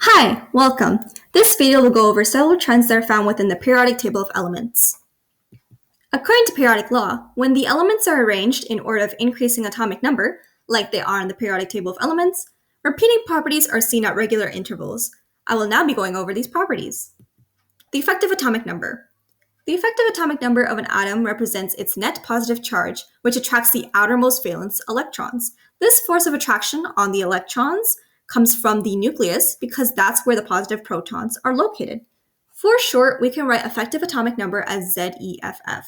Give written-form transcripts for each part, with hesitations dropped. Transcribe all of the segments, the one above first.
Hi, welcome. This video will go over several trends that are found within the periodic table of elements. According to periodic law, when the elements are arranged in order of increasing atomic number, like they are in the periodic table of elements, repeating properties are seen at regular intervals. I will now be going over these properties. The effective atomic number. The effective atomic number of an atom represents its net positive charge, which attracts the outermost valence electrons. This force of attraction on the electrons comes from the nucleus because that's where the positive protons are located. For short, we can write effective atomic number as ZEFF.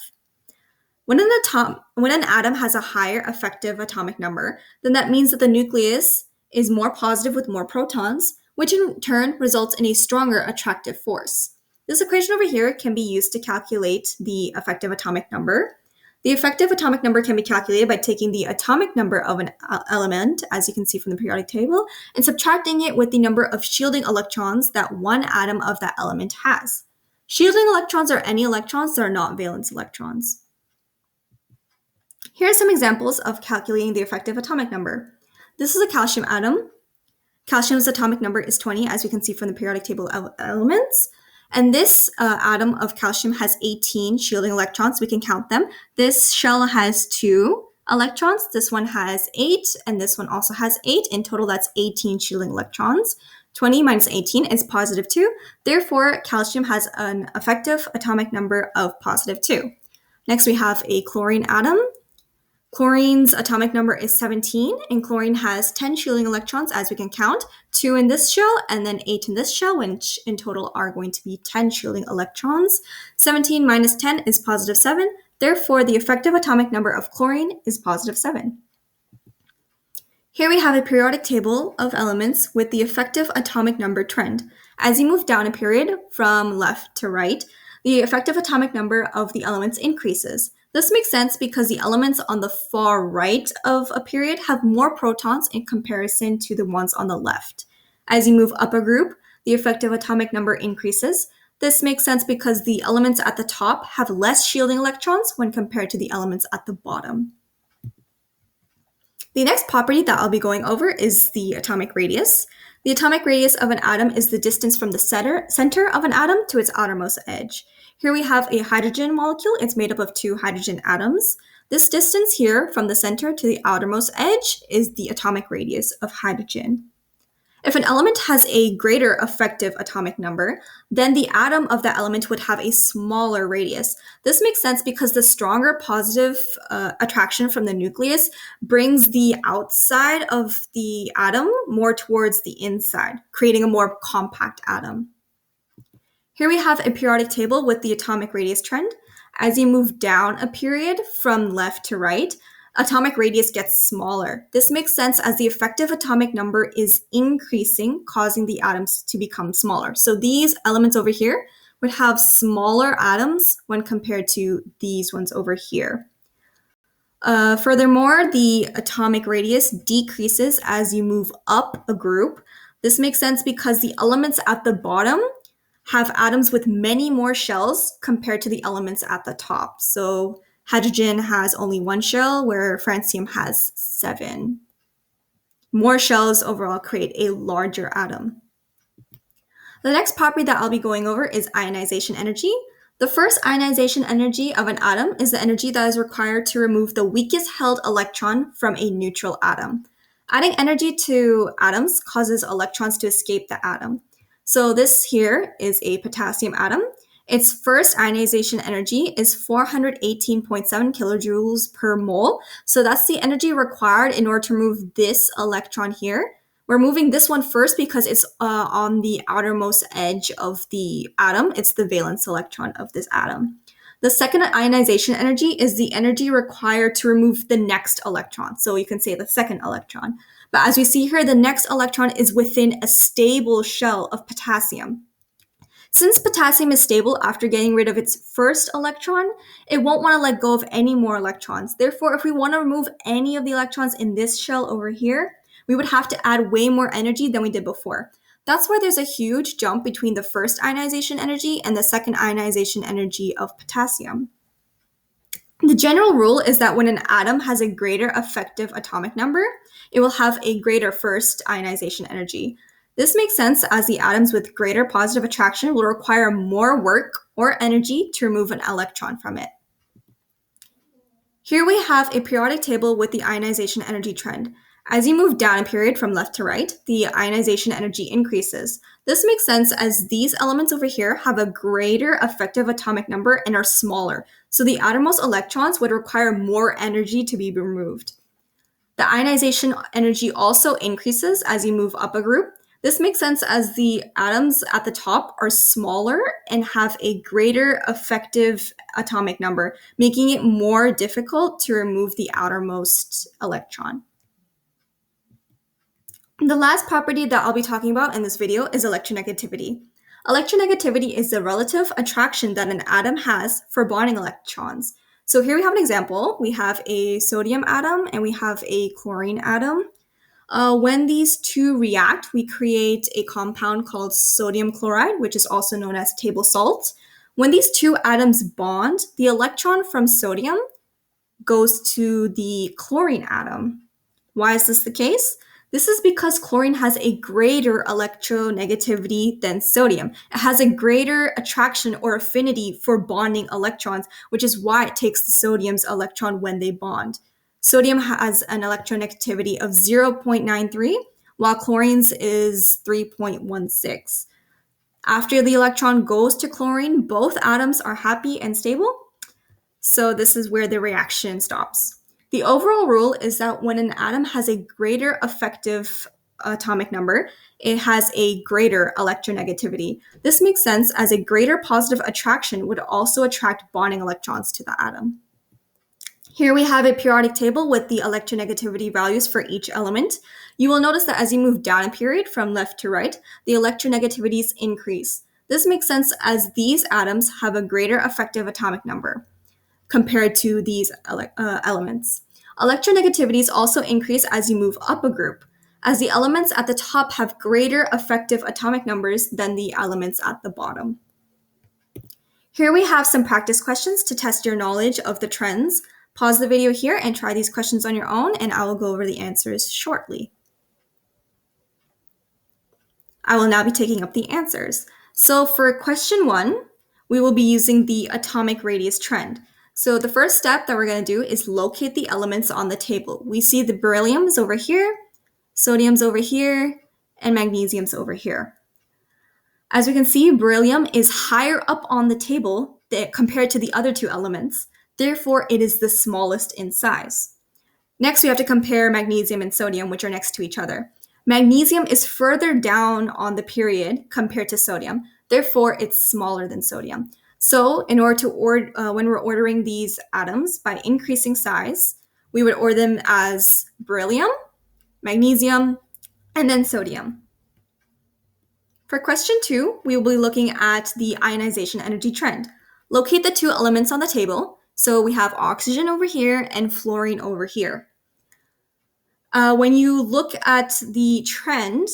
When an atom has a higher effective atomic number, then that means that the nucleus is more positive with more protons, which in turn results in a stronger attractive force. This equation over here can be used to calculate the effective atomic number. The effective atomic number can be calculated by taking the atomic number of an element, as you can see from the periodic table, and subtracting it with the number of shielding electrons that one atom of that element has. Shielding electrons are any electrons that are not valence electrons. Here are some examples of calculating the effective atomic number. This is a calcium atom. Calcium's atomic number is 20, as we can see from the periodic table of elements. And this atom of calcium has 18 shielding electrons. We can count them. This shell has 2 electrons. This one has 8, and this one also has 8. In total, that's 18 shielding electrons. 20 minus 18 is positive 2. Therefore, calcium has an effective atomic number of positive 2. Next, we have a chlorine atom. Chlorine's atomic number is 17, and chlorine has 10 shielding electrons, as we can count, 2 in this shell and then 8 in this shell, which in total are going to be 10 shielding electrons. 17 minus 10 is positive 7. Therefore, the effective atomic number of chlorine is positive 7. Here we have a periodic table of elements with the effective atomic number trend. As you move down a period from left to right, the effective atomic number of the elements increases. This makes sense because the elements on the far right of a period have more protons in comparison to the ones on the left. As you move up a group, the effective atomic number increases. This makes sense because the elements at the top have less shielding electrons when compared to the elements at the bottom. The next property that I'll be going over is the atomic radius. The atomic radius of an atom is the distance from the center of an atom to its outermost edge. Here we have a hydrogen molecule. It's made up of 2 hydrogen atoms. This distance here from the center to the outermost edge is the atomic radius of hydrogen. If an element has a greater effective atomic number, then the atom of that element would have a smaller radius. This makes sense because the stronger positive attraction from the nucleus brings the outside of the atom more towards the inside, creating a more compact atom. Here we have a periodic table with the atomic radius trend. As you move down a period from left to right, atomic radius gets smaller. This makes sense as the effective atomic number is increasing, causing the atoms to become smaller. So these elements over here would have smaller atoms when compared to these ones over here. Furthermore, the atomic radius decreases as you move up a group. This makes sense because the elements at the bottom have atoms with many more shells compared to the elements at the top. So hydrogen has only 1 shell, where francium has 7. More shells overall create a larger atom. The next property that I'll be going over is ionization energy. The first ionization energy of an atom is the energy that is required to remove the weakest held electron from a neutral atom. Adding energy to atoms causes electrons to escape the atom. So this here is a potassium atom. Its first ionization energy is 418.7 kilojoules per mole. So that's the energy required in order to remove this electron here. We're moving this one first because it's on the outermost edge of the atom. It's the valence electron of this atom. The second ionization energy is the energy required to remove the next electron. So you can say the second electron. But as we see here, the next electron is within a stable shell of potassium. Since potassium is stable after getting rid of its first electron, it won't want to let go of any more electrons. Therefore, if we want to remove any of the electrons in this shell over here, we would have to add way more energy than we did before. That's why there's a huge jump between the first ionization energy and the second ionization energy of potassium. The general rule is that when an atom has a greater effective atomic number, it will have a greater first ionization energy. This makes sense as the atoms with greater positive attraction will require more work or energy to remove an electron from it. Here we have a periodic table with the ionization energy trend. As you move down a period from left to right, the ionization energy increases. This makes sense as these elements over here have a greater effective atomic number and are smaller, so the outermost electrons would require more energy to be removed. The ionization energy also increases as you move up a group. This makes sense as the atoms at the top are smaller and have a greater effective atomic number, making it more difficult to remove the outermost electron. The last property that I'll be talking about in this video is electronegativity. Electronegativity is the relative attraction that an atom has for bonding electrons. So here we have an example. We have a sodium atom and we have a chlorine atom. When these two react, we create a compound called sodium chloride, which is also known as table salt. When these two atoms bond, the electron from sodium goes to the chlorine atom. Why is this the case? This is because chlorine has a greater electronegativity than sodium. It has a greater attraction or affinity for bonding electrons, which is why it takes the sodium's electron when they bond. Sodium has an electronegativity of 0.93, while chlorine's is 3.16. After the electron goes to chlorine, both atoms are happy and stable. So this is where the reaction stops. The overall rule is that when an atom has a greater effective atomic number, it has a greater electronegativity. This makes sense as a greater positive attraction would also attract bonding electrons to the atom. Here we have a periodic table with the electronegativity values for each element. You will notice that as you move down a period from left to right, the electronegativities increase. This makes sense as these atoms have a greater effective atomic number compared to these elements. Electronegativities also increase as you move up a group, as the elements at the top have greater effective atomic numbers than the elements at the bottom. Here we have some practice questions to test your knowledge of the trends. Pause the video here and try these questions on your own, and I will go over the answers shortly. I will now be taking up the answers. So for question 1, we will be using the atomic radius trend. So the first step that we're going to do is locate the elements on the table. We see the beryllium's over here, sodium's over here, and magnesium's over here. As we can see, beryllium is higher up on the table compared to the other two elements. Therefore, it is the smallest in size. Next, we have to compare magnesium and sodium, which are next to each other. Magnesium is further down on the period compared to sodium. Therefore, it's smaller than sodium. So in order to when we're ordering these atoms by increasing size, we would order them as beryllium, magnesium, and then sodium. For question 2, we will be looking at the ionization energy trend. Locate the two elements on the table. So we have oxygen over here and fluorine over here. When you look at the trend,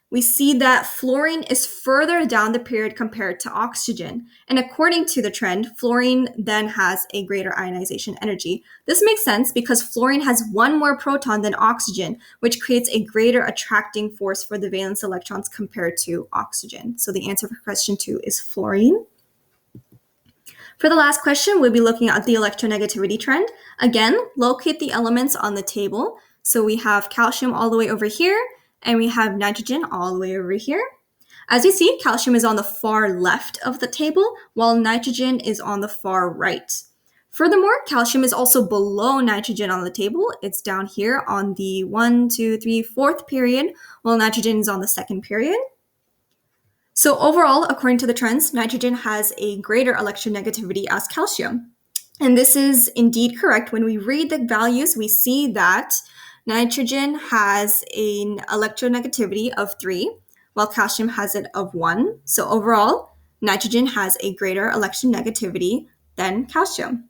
we see that fluorine is further down the period compared to oxygen. And according to the trend, fluorine then has a greater ionization energy. This makes sense because fluorine has one more proton than oxygen, which creates a greater attracting force for the valence electrons compared to oxygen. So the answer for question 2 is fluorine. For the last question, we'll be looking at the electronegativity trend. Again, locate the elements on the table. So we have calcium all the way over here, and we have nitrogen all the way over here. As you see, calcium is on the far left of the table, while nitrogen is on the far right. Furthermore, calcium is also below nitrogen on the table. It's down here on the 1, 2, 3, 4th period, while nitrogen is on the 2nd period. So overall, according to the trends, nitrogen has a greater electronegativity as calcium. And this is indeed correct. When we read the values, we see that nitrogen has an electronegativity of 3, while calcium has it of 1. So overall, nitrogen has a greater electronegativity than calcium.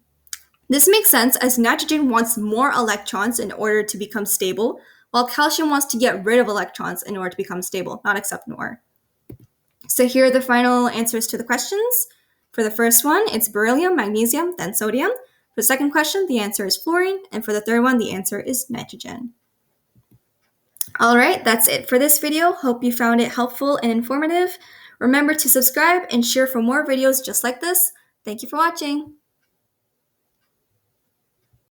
This makes sense as nitrogen wants more electrons in order to become stable, while calcium wants to get rid of electrons in order to become stable, not accept more. So here are the final answers to the questions. For the first one, it's beryllium, magnesium, then sodium. For the second question, the answer is fluorine. And for the third one, the answer is nitrogen. All right, that's it for this video. Hope you found it helpful and informative. Remember to subscribe and share for more videos just like this. Thank you for watching.